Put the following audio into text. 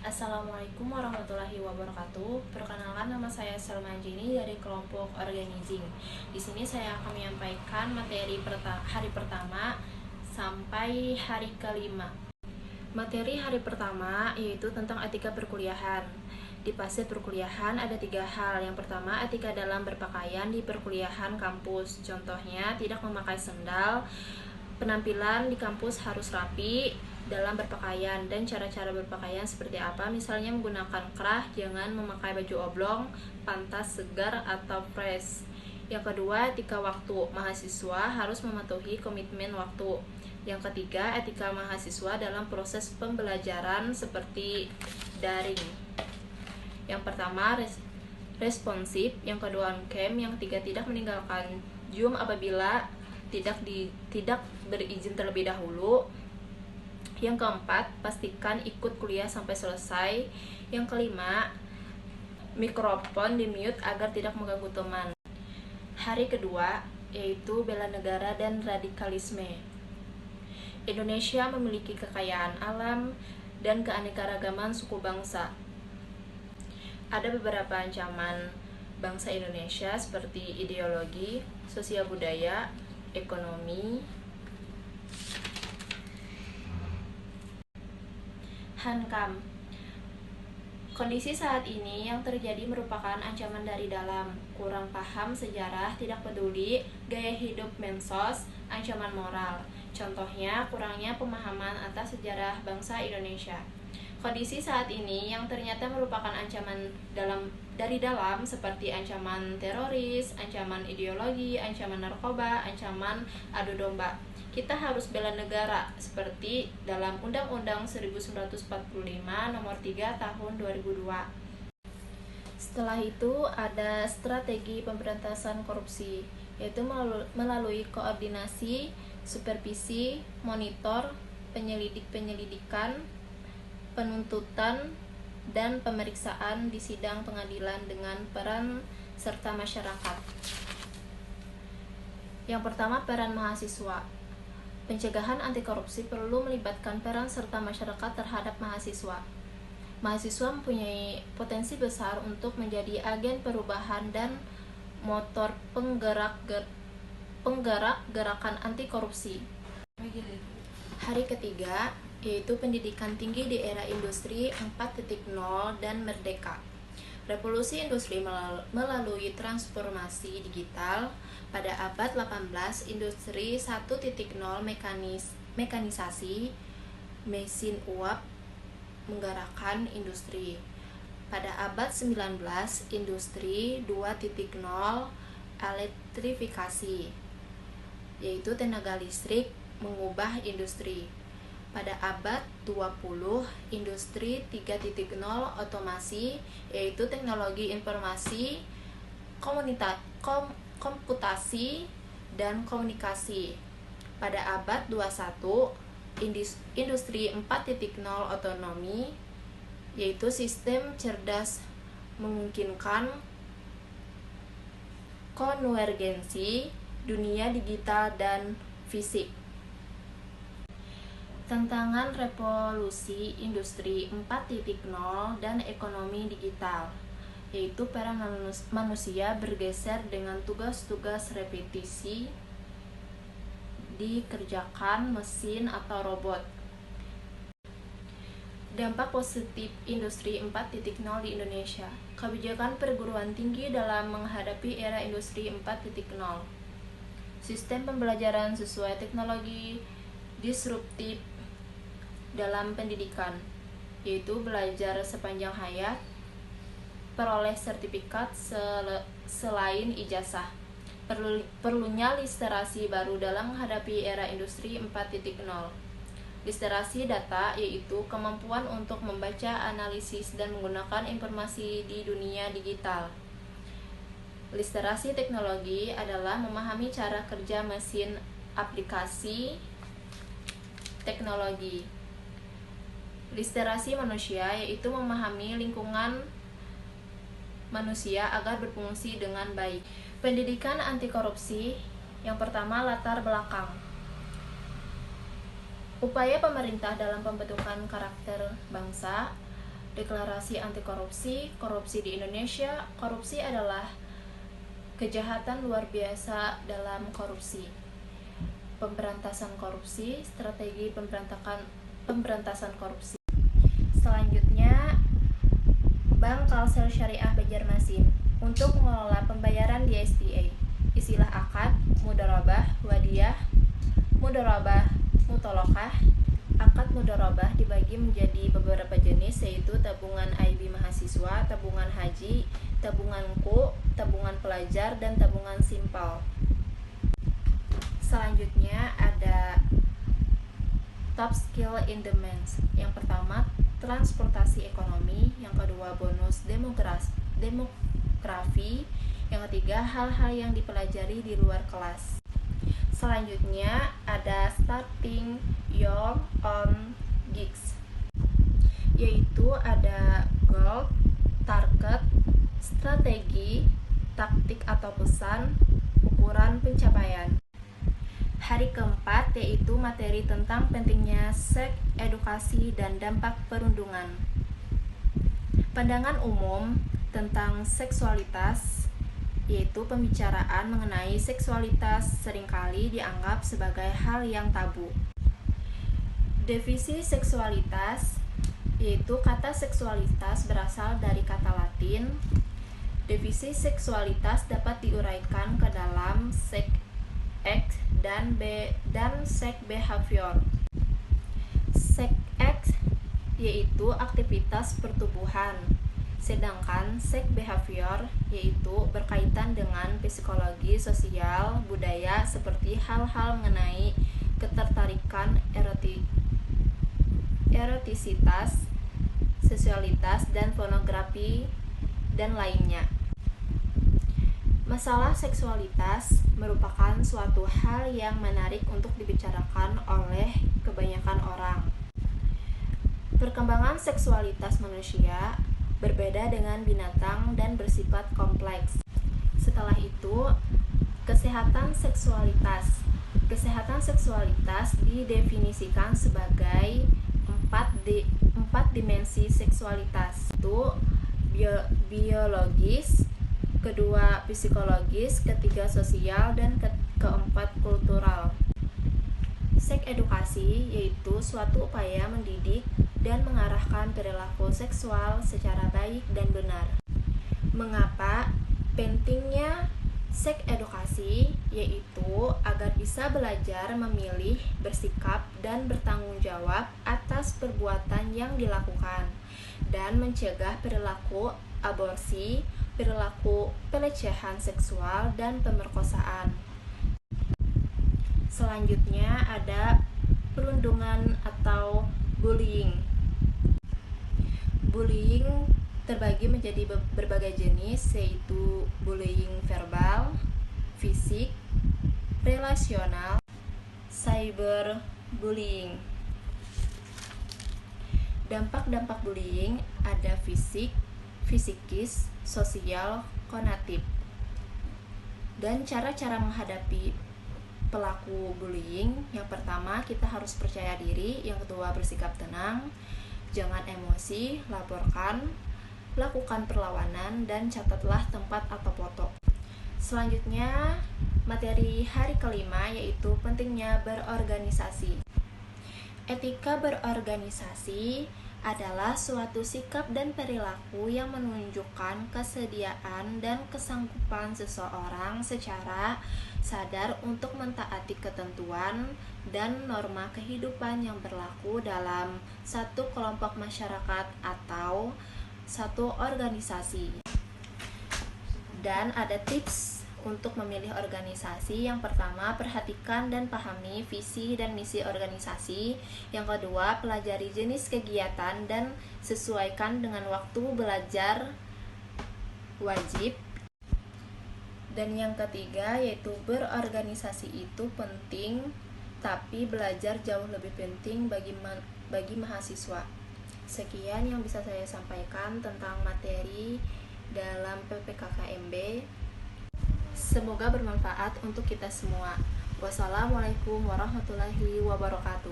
Assalamualaikum warahmatullahi wabarakatuh. Perkenalkan, nama saya Selma Anjini dari kelompok Organizing. Di sini saya akan menyampaikan materi hari pertama sampai hari kelima. Materi hari pertama yaitu tentang etika perkuliahan. Di fase perkuliahan ada 3 hal. Yang pertama, etika dalam berpakaian di perkuliahan kampus. Contohnya, tidak memakai sendal, penampilan di kampus harus rapi dalam berpakaian, dan cara-cara berpakaian seperti apa, misalnya menggunakan kerah, jangan memakai baju oblong, pantas, segar, atau fresh. Yang kedua, etika waktu. Mahasiswa harus mematuhi komitmen waktu. Yang ketiga, etika mahasiswa dalam proses pembelajaran seperti daring. Yang pertama, responsif. Yang kedua, on cam. Yang ketiga, tidak meninggalkan Zoom apabila tidak berizin terlebih dahulu. Yang keempat, pastikan ikut kuliah sampai selesai. Yang kelima, mikrofon di mute agar tidak mengganggu teman. Hari kedua yaitu bela negara dan radikalisme. Indonesia memiliki kekayaan alam dan keanekaragaman suku bangsa. Ada beberapa ancaman bangsa Indonesia seperti ideologi, sosial budaya, ekonomi, hankam. Kondisi saat ini yang terjadi merupakan ancaman dari dalam, kurang paham sejarah, tidak peduli, gaya hidup mensos, ancaman moral. Contohnya, kurangnya pemahaman atas sejarah bangsa Indonesia. Kondisi saat ini yang ternyata merupakan ancaman dari dalam seperti ancaman teroris, ancaman ideologi, ancaman narkoba, ancaman adu domba. Kita harus bela negara seperti dalam Undang-Undang 1945 Nomor 3 Tahun 2002. Setelah itu ada strategi pemberantasan korupsi, yaitu melalui koordinasi, supervisi, monitor, penyelidikan, penuntutan, dan pemeriksaan di sidang pengadilan dengan peran serta masyarakat. Yang pertama, peran mahasiswa. Pencegahan anti korupsi perlu melibatkan peran serta masyarakat terhadap mahasiswa. Mahasiswa mempunyai potensi besar untuk menjadi agen perubahan dan motor penggerak gerakan anti korupsi. Hari ketiga yaitu pendidikan tinggi di era industri 4.0 dan merdeka. Revolusi industri melalui transformasi digital. Pada abad 18, industri 1.0 mekanisasi, mesin uap menggerakkan industri. Pada abad 19, industri 2.0 elektrifikasi, yaitu tenaga listrik mengubah industri. Pada abad 20, industri 3.0 otomasi, yaitu teknologi informasi, komputasi, dan komunikasi. Pada abad 21, industri 4.0 otonomi, yaitu sistem cerdas memungkinkan konvergensi dunia digital dan fisik. Tantangan revolusi industri 4.0 dan ekonomi digital, yaitu peran manusia bergeser dengan tugas-tugas repetisi dikerjakan mesin atau robot. Dampak positif industri 4.0 di Indonesia. Kebijakan perguruan tinggi dalam menghadapi era industri 4.0. Sistem pembelajaran sesuai teknologi disruptif dalam pendidikan, yaitu belajar sepanjang hayat, peroleh sertifikat selain ijazah. Perlunya literasi baru dalam menghadapi era industri 4.0. Literasi data, yaitu kemampuan untuk membaca, analisis, dan menggunakan informasi di dunia digital. Literasi teknologi adalah memahami cara kerja mesin, aplikasi teknologi. Literasi manusia, yaitu memahami lingkungan manusia agar berfungsi dengan baik. Pendidikan anti korupsi. Yang pertama, latar belakang. Upaya pemerintah dalam pembentukan karakter bangsa Deklarasi anti korupsi, korupsi di Indonesia. Korupsi adalah kejahatan luar biasa dalam korupsi. Pemberantasan korupsi, strategi pemberantasan korupsi. Selanjutnya, Bank Kalsel Syariah Banjarmasin untuk mengelola pembayaran di SDA. Istilah akad, mudharabah, wadiyah, mudharabah, mutolokah. Akad mudharabah dibagi menjadi beberapa jenis, yaitu tabungan IB mahasiswa, tabungan haji, tabungan tabungan pelajar, dan tabungan simpel. Selanjutnya ada top skill in demand. Yang pertama, transportasi ekonomi. Yang kedua, bonus demografi. Yang ketiga, hal-hal yang dipelajari di luar kelas. Selanjutnya ada starting your own gigs, yaitu ada goal, target, strategi, taktik atau pesan, ukuran pencapaian. Hari keempat yaitu materi tentang pentingnya seks edukasi dan dampak perundungan. Pandangan umum tentang seksualitas, yaitu pembicaraan mengenai seksualitas seringkali dianggap sebagai hal yang tabu. Definisi seksualitas, yaitu kata seksualitas berasal dari kata Latin. Definisi seksualitas dapat diuraikan ke dalam sex act dan sex behavior. Sex act yaitu aktivitas pertubuhan, sedangkan sex behavior yaitu berkaitan dengan psikologi, sosial, budaya, seperti hal-hal mengenai ketertarikan, erotisitas, seksualitas, dan pornografi, dan lainnya. Masalah seksualitas merupakan suatu hal yang menarik untuk dibicarakan oleh kebanyakan orang. Perkembangan seksualitas manusia berbeda dengan binatang dan bersifat kompleks. Setelah itu, kesehatan seksualitas. Kesehatan seksualitas didefinisikan sebagai empat dimensi seksualitas, yaitu biologis, kedua psikologis, ketiga sosial, dan keempat kultural. Seks edukasi yaitu suatu upaya mendidik dan mengarahkan perilaku seksual secara baik dan benar. Mengapa pentingnya seks edukasi? Yaitu agar bisa belajar memilih, bersikap, dan bertanggung jawab atas perbuatan yang dilakukan, dan mencegah perilaku aborsi, perilaku pelecehan seksual, dan pemerkosaan. Selanjutnya ada perundungan atau bullying. Bullying terbagi menjadi berbagai jenis, yaitu bullying verbal, fisik, relasional, cyberbullying. Dampak-dampak bullying ada fisik, fisikis, sosial, kognitif. Dan cara-cara menghadapi pelaku bullying, yang pertama kita harus percaya diri, yang kedua bersikap tenang, jangan emosi, laporkan, lakukan perlawanan, dan catatlah tempat atau foto. Selanjutnya materi hari kelima yaitu pentingnya berorganisasi. Etika berorganisasi adalah suatu sikap dan perilaku yang menunjukkan kesediaan dan kesanggupan seseorang secara sadar untuk mentaati ketentuan dan norma kehidupan yang berlaku dalam satu kelompok masyarakat atau satu organisasi. Dan ada tips untuk memilih organisasi. Yang pertama, perhatikan dan pahami visi dan misi organisasi. Yang kedua, pelajari jenis kegiatan dan sesuaikan dengan waktu belajar wajib. Dan yang ketiga yaitu berorganisasi itu penting, tapi belajar jauh lebih penting bagi mahasiswa. Sekian yang bisa saya sampaikan tentang materi dalam PPKKMB. Semoga bermanfaat untuk kita semua. Wassalamualaikum warahmatullahi wabarakatuh.